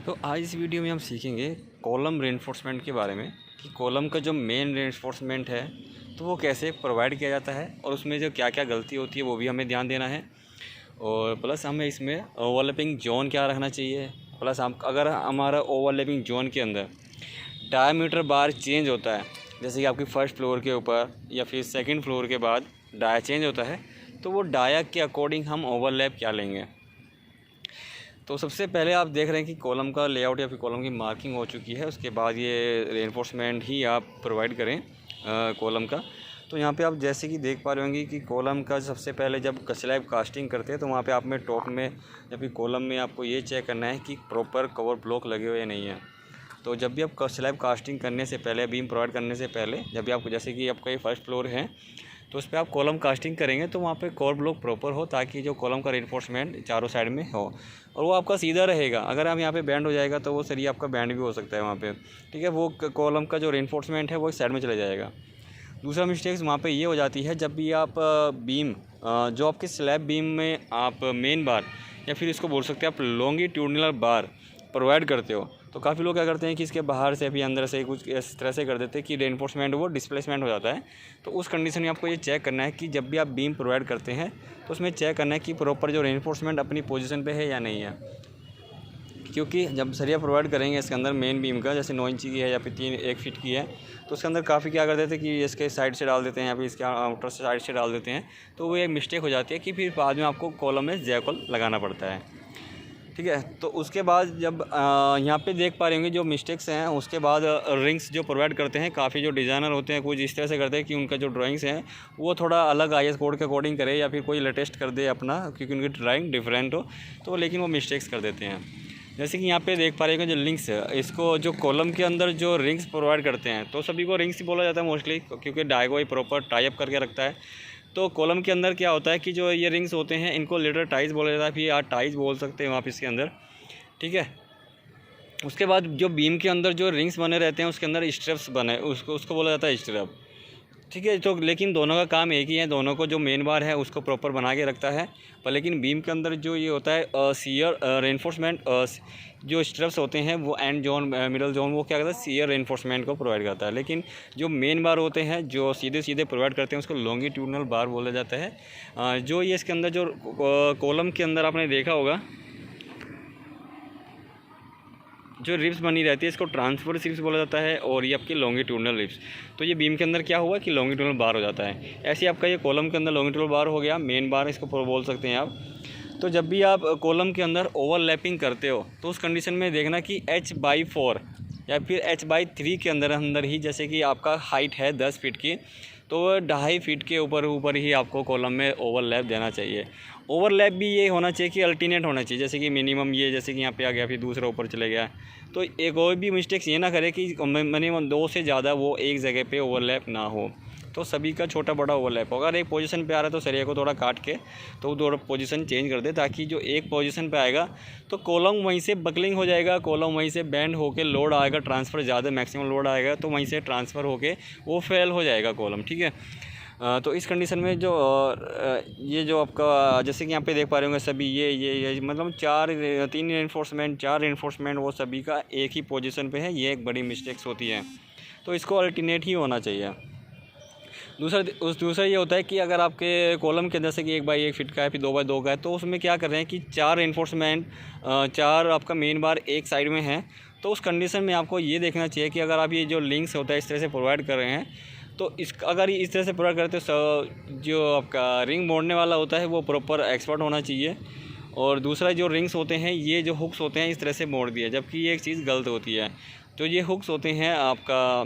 तो आज इस वीडियो में हम सीखेंगे कॉलम रेनफोर्समेंट के बारे में कि कॉलम का जो मेन रेनफोर्समेंट है तो वो कैसे प्रोवाइड किया जाता है और उसमें जो क्या क्या गलती होती है वो भी हमें ध्यान देना है। और प्लस हमें इसमें ओवरलैपिंग जोन क्या रखना चाहिए। प्लस हम अगर हमारा ओवरलैपिंग जोन के अंदर डायामीटर बार चेंज होता है, जैसे कि आपकी फर्स्ट फ्लोर के ऊपर या फिर सेकंड फ्लोर के बाद डाया चेंज होता है, तो वो डाया के अकॉर्डिंग हम ओवरलैप क्या लेंगे। तो सबसे पहले आप देख रहे हैं कि कॉलम का लेआउट या फिर कॉलम की मार्किंग हो चुकी है, उसके बाद ये रेनफोर्समेंट ही आप प्रोवाइड करें कॉलम का। तो यहाँ पे आप जैसे कि देख पा रहे होंगे कि कॉलम का सबसे पहले जब स्लैब कास्टिंग करते हैं तो वहाँ पे आप में टॉप में या फिर कॉलम में आपको ये चेक करना है कि प्रॉपर कवर ब्लॉक लगे हुए या नहीं है। तो जब भी आप स्लैब कास्टिंग करने से पहले, बीम प्रोवाइड करने से पहले, जब भी आप जैसे कि आपका ये फर्स्ट फ्लोर है तो उस पर आप कॉलम कास्टिंग करेंगे तो वहाँ पे कोर ब्लॉक प्रॉपर हो, ताकि जो कॉलम का रेनफोर्समेंट चारों साइड में हो और वो आपका सीधा रहेगा। अगर आप यहाँ पे बैंड हो जाएगा तो वो सरिया आपका बैंड भी हो सकता है वहाँ पे, ठीक है। वो कॉलम का जो रेनफोर्समेंट है वो एक साइड में चले जाएगा। दूसरा मिस्टेक्स वहाँ पे ये हो जाती है, जब भी आप बीम जो आपके स्लैब बीम में आप मेन बार या फिर इसको बोल सकते हैं आप लॉन्गिट्यूडनल बार प्रोवाइड करते हो, तो काफ़ी लोग क्या करते हैं कि इसके बाहर से भी अंदर से कुछ इस तरह से कर देते हैं कि रेनफोर्समेंट वो डिस्प्लेसमेंट हो जाता है। तो उस कंडीशन में आपको ये चेक करना है कि जब भी आप बीम प्रोवाइड करते हैं तो उसमें चेक करना है कि प्रॉपर जो रेनफोर्समेंट अपनी पोजीशन पे है या नहीं है। क्योंकि जब सरिया प्रोवाइड करेंगे इसके अंदर मेन बीम का, जैसे 9 इंची की है या फिर 1 फीट की है, तो उसके अंदर काफ़ी क्या कर देते हैं कि इसके साइड से डाल देते हैं या फिर इसके आउटर साइड से डाल देते हैं, तो वो एक मिस्टेक हो जाती है कि फिर बाद में आपको कॉलम में जैकल लगाना पड़ता है, ठीक है। तो उसके बाद जब यहाँ पे देख पा रहे होंगे जो मिस्टेक्स हैं, उसके बाद रिंग्स जो प्रोवाइड करते हैं, काफ़ी जो डिज़ाइनर होते हैं कुछ इस तरह से करते हैं कि उनका जो ड्राइंग्स हैं वो थोड़ा अलग IS कोड के अकॉर्डिंग करे या फिर कोई लेटेस्ट कर दे अपना, क्योंकि उनकी ड्राइंग डिफरेंट हो, तो लेकिन वो मिस्टेक्स कर देते हैं। जैसे कि यहाँ पे देख पा रहे हैं जो लिंक्स है, इसको जो कॉलम के अंदर जो रिंग्स प्रोवाइड करते हैं तो सभी को रिंग्स ही बोला जाता है मोस्टली, क्योंकि डायगो ही प्रॉपर टाइप करके रखता है। तो कॉलम के अंदर क्या होता है कि जो ये रिंग्स होते हैं इनको लेटर टाइज बोला जाता है, फिर आप टाइज बोल सकते हैं आप इसके अंदर, ठीक है। उसके बाद जो बीम के अंदर जो रिंग्स बने रहते हैं उसके अंदर स्ट्रैप्स बने, उसको बोला जाता है स्ट्रैप, ठीक है। तो लेकिन दोनों का काम एक ही है, दोनों को जो मेन बार है उसको प्रॉपर बना के रखता है। पर लेकिन बीम के अंदर जो ये होता है सीयर रेनफोर्समेंट, जो स्ट्रप्स होते हैं वो एंड जोन मिडल जोन वो क्या करता है, सीयर रेनफोर्समेंट को प्रोवाइड करता है। लेकिन जो मेन बार होते हैं जो सीधे सीधे प्रोवाइड करते हैं उसको लॉन्गिट्यूडनल बार बोला जाता है। जो ये इसके अंदर जो कॉलम के अंदर आपने देखा होगा जो रिब्स बनी रहती है इसको ट्रांसफर रिब्स बोला जाता है, और ये आपकी लॉन्गिट्यूडनल रिब्स। तो ये बीम के अंदर क्या हुआ कि लॉन्गिट्यूडनल बार हो जाता है। ऐसे आपका ये कॉलम के अंदर लॉन्गिट्यूडनल बार हो गया, मेन बार इसको बोल सकते हैं आप। तो जब भी आप कॉलम के अंदर ओवरलैपिंग करते हो तो उस कंडीशन में देखना कि H/4 या फिर H/3 के अंदर ही, जैसे कि आपका हाइट है 10 फीट की, तो 2.5 फीट के ऊपर ही आपको कॉलम में ओवरलैप देना चाहिए। ओवरलैप भी ये होना चाहिए कि अल्टरनेट होना चाहिए, जैसे कि मिनिमम ये, जैसे कि यहाँ पे आ गया फिर दूसरा ऊपर चले गया। तो एक और भी मिस्टेक्स ये ना करे कि मिनिमम 2 से ज़्यादा वो एक जगह पे ओवरलैप ना हो, तो सभी का छोटा बड़ा ओवरलैप होगा। अगर एक पोजीशन पे आ रहा है तो सरिया को थोड़ा काट के तो थोड़ा पोजीशन चेंज कर दे, ताकि जो एक पोजीशन पे आएगा तो कॉलम वहीं से बकलिंग हो जाएगा, कॉलम वहीं से बैंड होके लोड आएगा, ट्रांसफ़र ज़्यादा मैक्सिमम लोड आएगा तो वहीं से ट्रांसफ़र होके वो फेल हो जाएगा कॉलम, ठीक है। तो इस कंडीशन में जो ये जो आपका जैसे कि यहाँ पे देख पा रहे होंगे सभी ये मतलब 3 रेनफोर्समेंट 4 रेनफोर्समेंट वो सभी का एक ही पोजीशन पे है, ये एक बड़ी मिस्टेक्स होती है। तो इसको अल्टरनेट ही होना चाहिए। दूसरा ये होता है कि अगर आपके कॉलम के अंदर से कि 1/1 फीट का है फिर 2/2 का है, तो उसमें क्या कर रहे हैं कि 4 रेनफोर्समेंट 4 आपका मेन बार एक साइड में है, तो उस कंडीशन में आपको ये देखना चाहिए कि अगर आप ये जो लिंक्स होता है इस तरह से प्रोवाइड कर रहे हैं, तो अगर इस तरह से प्रोवाइड करते हो जो आपका रिंग मोड़ने वाला होता है वो प्रॉपर एक्सपर्ट होना चाहिए। और दूसरा जो रिंग्स होते हैं ये जो हुक्स होते हैं इस तरह से मोड़ दिए, जबकि ये एक चीज़ गलत होती है। तो ये हुक्स होते हैं आपका,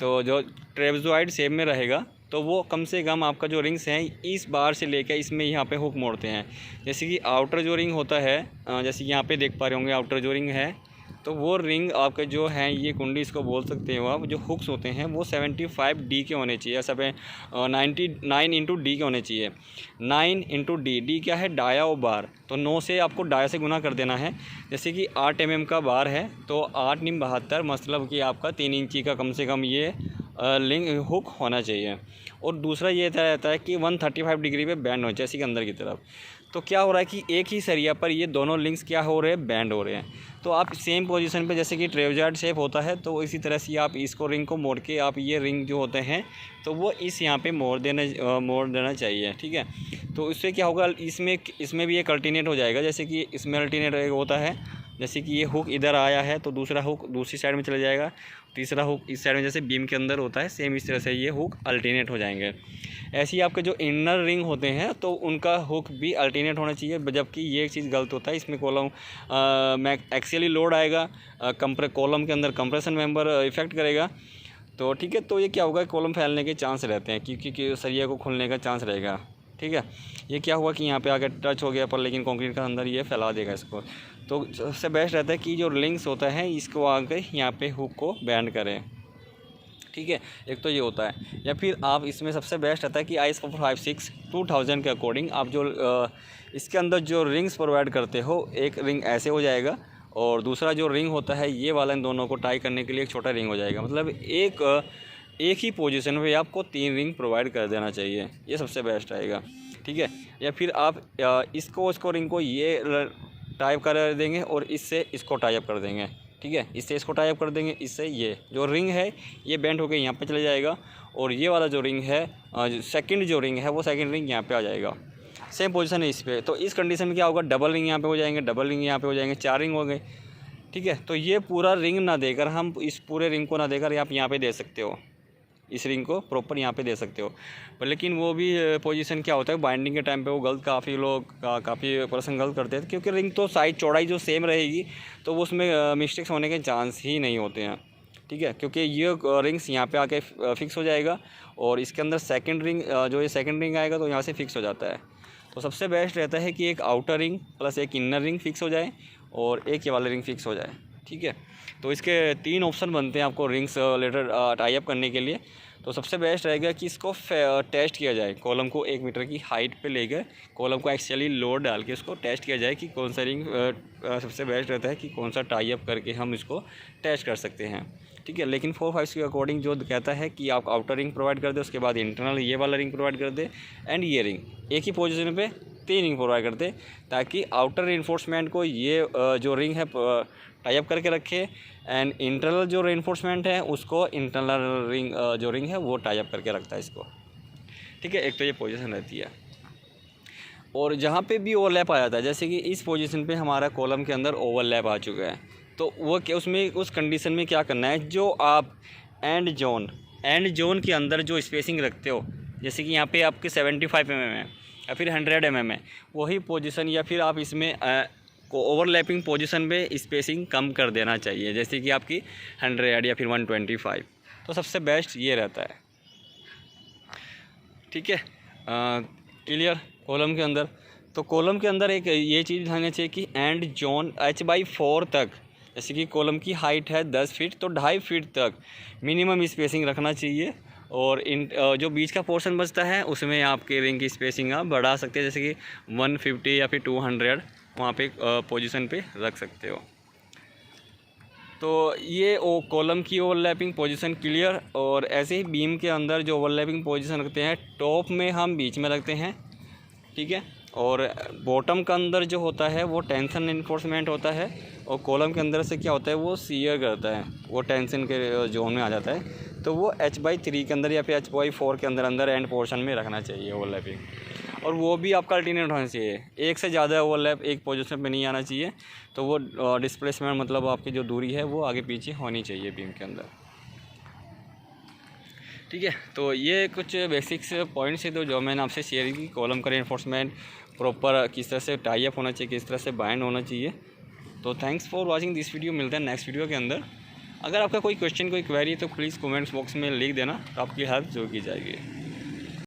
तो जो ट्रेपज़ॉइड शेप में रहेगा तो वो कम से कम आपका जो रिंग्स हैं इस बार से लेकर इसमें यहाँ पे हुक मोड़ते हैं। जैसे कि आउटर जो रिंग होता है, जैसे कि यहाँ पे देख पा रहे होंगे आउटर जो रिंग है, तो वो रिंग आपके जो है ये कुंडी इसको बोल सकते हो आप, जो हुक्स होते हैं वो 75D के होने चाहिए, सब 99 इंटू डी के होने चाहिए। 9 इंटू डी क्या है, डाया और बार, तो 9 से आपको डाया से गुना कर देना है। जैसे कि 8 mm का बार है तो 8 9 72, मतलब कि आपका 3 इंची का कम से कम ये लिंक हुक होना चाहिए। और दूसरा ये रहता है कि 135 डिग्री पे बैंड हो, जैसे कि अंदर की तरफ। तो क्या हो रहा है कि एक ही सरिया पर ये दोनों लिंक्स क्या हो रहे हैं, बैंड हो रहे हैं। तो आप सेम पोजीशन पे, जैसे कि ट्रेवजार्ड शेप होता है, तो इसी तरह से आप इसको रिंग को मोड़ के आप ये रिंग जो होते हैं तो वो इस यहाँ पे मोड़ देना चाहिए, ठीक है। तो इससे क्या होगा, इसमें भी एक अल्टरनेट हो जाएगा, जैसे कि इसमें अल्टरनेट होता है, जैसे कि ये हुक इधर आया है तो दूसरा हुक दूसरी साइड में चला जाएगा, तीसरा हुक इस साइड में, जैसे बीम के अंदर होता है सेम इस तरह से ये हुक अल्टरनेट हो जाएंगे। ऐसे ही आपके जो इनर रिंग होते हैं तो उनका हुक भी अल्टरनेट होना चाहिए, जबकि ये चीज़ गलत होता है। इसमें कॉलम में एक्सियली लोड आएगा, कॉलम के अंदर कंप्रेशन मेंबर इफेक्ट करेगा, तो ठीक है। तो ये क्या होगा, कॉलम फैलने के चांस रहते हैं, क्योंकि सरिया को खुलने का चांस रहेगा, ठीक है। ये क्या हुआ कि यहाँ पे आकर टच हो गया पर, लेकिन कंक्रीट का अंदर ये फैला देगा इसको। तो सबसे बेस्ट रहता है कि जो लिंक्स होता है इसको आके यहाँ पे हुक को बैंड करें, ठीक है। एक तो ये होता है, या फिर आप इसमें सबसे बेस्ट रहता है कि IS 456 2000 के अकॉर्डिंग आप जो इसके अंदर जो रिंग्स प्रोवाइड करते हो, एक रिंग ऐसे हो जाएगा और दूसरा जो रिंग होता है ये वाला, इन दोनों को टाई करने के लिए एक छोटा रिंग हो जाएगा। मतलब एक ही पोजीशन में आपको 3 रिंग प्रोवाइड कर देना चाहिए, ये सबसे बेस्ट रहेगा, ठीक है। या फिर आप इसको रिंग को ये टाइप कर देंगे और इससे इसको टाइप कर देंगे, ठीक है। इससे इसको टाइप कर देंगे, इससे ये जो रिंग है ये बेंड होकर यहाँ पे चले जाएगा, और ये वाला जो रिंग है, सेकंड जो रिंग है वो सेकंड रिंग यहाँ पे आ जाएगा, सेम पोजीशन है इस पर। तो इस कंडीशन में क्या होगा, डबल रिंग यहाँ पे हो जाएंगे, डबल रिंग यहाँ पे हो जाएंगे, 4 रिंग हो गए, ठीक है। तो ये पूरा रिंग ना देकर, हम इस पूरे रिंग को ना देकर आप यहाँ पे दे सकते हो, इस रिंग को प्रॉपर यहाँ पे दे सकते हो। पर लेकिन वो भी पोजीशन क्या होता है, बाइंडिंग के टाइम पे वो गलत, काफ़ी लोग काफ़ी पर्सन गलत करते हैं, क्योंकि रिंग तो साइज चौड़ाई जो सेम रहेगी तो वो उसमें मिस्टेक्स होने के चांस ही नहीं होते हैं, ठीक है। क्योंकि ये रिंग्स यहाँ पे आके फिक्स हो जाएगा, और इसके अंदर सेकंड रिंग जो ये सेकंड रिंग आएगा तो यहाँ से फिक्स हो जाता है। तो सबसे बेस्ट रहता है कि एक आउटर रिंग प्लस एक इनर रिंग फिक्स हो जाए और एक ये वाला रिंग फिक्स हो जाए, ठीक है। तो इसके 3 ऑप्शन बनते हैं आपको रिंग्स रिलेटेड टाई अप करने के लिए। तो सबसे बेस्ट रहेगा कि इसको टेस्ट किया जाए, कॉलम को 1 मीटर की हाइट पे लेकर कॉलम को एक्चुअली लोड डाल के उसको टेस्ट किया जाए कि कौन सा रिंग सबसे बेस्ट रहता है, कि कौन सा टाई अप करके हम इसको टेस्ट कर सकते हैं, ठीक है। लेकिन 4-5 के अकॉर्डिंग जो कहता है कि आप आउटर रिंग प्रोवाइड कर दे, उसके बाद इंटरनल ये वाला रिंग प्रोवाइड कर दे, एंड ये रिंग एक ही पोजीशन पे 3 रिंग प्रोवाइड कर दे, ताकि आउटर रेनफोर्समेंट को ये जो रिंग है टाई अप करके रखे, एंड इंटरनल जो रेनफोर्समेंट है उसको इंटरनल रिंग जो रिंग है वो टाई अप करके रखता है इसको, ठीक है। एक तो ये पोजीशन रहती है। और जहाँ पे भी ओवरलैप आ जाता है, जैसे कि इस पोजीशन पे हमारा कॉलम के अंदर ओवरलैप आ चुका है, तो वो क्या उसमें उस कंडीशन में क्या करना है, जो आप एंड जोन के अंदर जो स्पेसिंग रखते हो, जैसे कि यहाँ पे आपके 75 mm है या फिर 100 mm है, वही पोजीशन, या फिर आप इसमें को ओवरलैपिंग पोजीशन में स्पेसिंग कम कर देना चाहिए, जैसे कि आपकी 100 या फिर 125। तो सबसे बेस्ट ये रहता है, ठीक है। क्लियर। कॉलम के अंदर, तो कॉलम के अंदर एक ये चीज़ ध्यान चाहिए कि एंड जोन H/4 तक, जैसे कि कॉलम की हाइट है 10 फीट, तो 2.5 फीट तक मिनिमम स्पेसिंग रखना चाहिए। और इन जो बीच का पोर्शन बचता है उसमें आपके रिंग की स्पेसिंग आप बढ़ा सकते हैं, जैसे कि 150 या फिर 200 वहाँ पे पोजीशन पे रख सकते हो। तो ये कॉलम की ओवरलैपिंग पोजीशन क्लियर। और ऐसे ही बीम के अंदर जो ओवरलैपिंग पोजीशन रखते हैं, टॉप में हम बीच में रखते हैं, ठीक है। और बॉटम के अंदर जो होता है वो टेंशन इन्फोर्समेंट होता है, और कॉलम के अंदर से क्या होता है वो शियर करता है, वो टेंशन के जोन में आ जाता है। तो वो H/3 के अंदर या फिर H/4 के अंदर एंड पोर्शन में रखना चाहिए ओवरलैपिंग। और वो भी आपका अल्टरनेट होना चाहिए, एक से ज़्यादा ओवरलैप एक पोजीशन पे नहीं आना चाहिए। तो वो डिस्प्लेसमेंट मतलब आपकी जो दूरी है वो आगे पीछे होनी चाहिए बीम के अंदर, ठीक है। तो ये कुछ बेसिक्स पॉइंट्स है तो जो मैंने आपसे शेयर की, कॉलम का रेनफोर्समेंट प्रॉपर किस तरह से टाई अप होना चाहिए, किस तरह से बाइंड होना चाहिए। तो thanks for watching this video. मिलते हैं नेक्स्ट वीडियो के अंदर। अगर आपका कोई क्वेश्चन कोई क्वेरी है तो प्लीज़ कमेंट्स बॉक्स में लिख देना, तो आपकी हेल्प जरूर की जाएगी।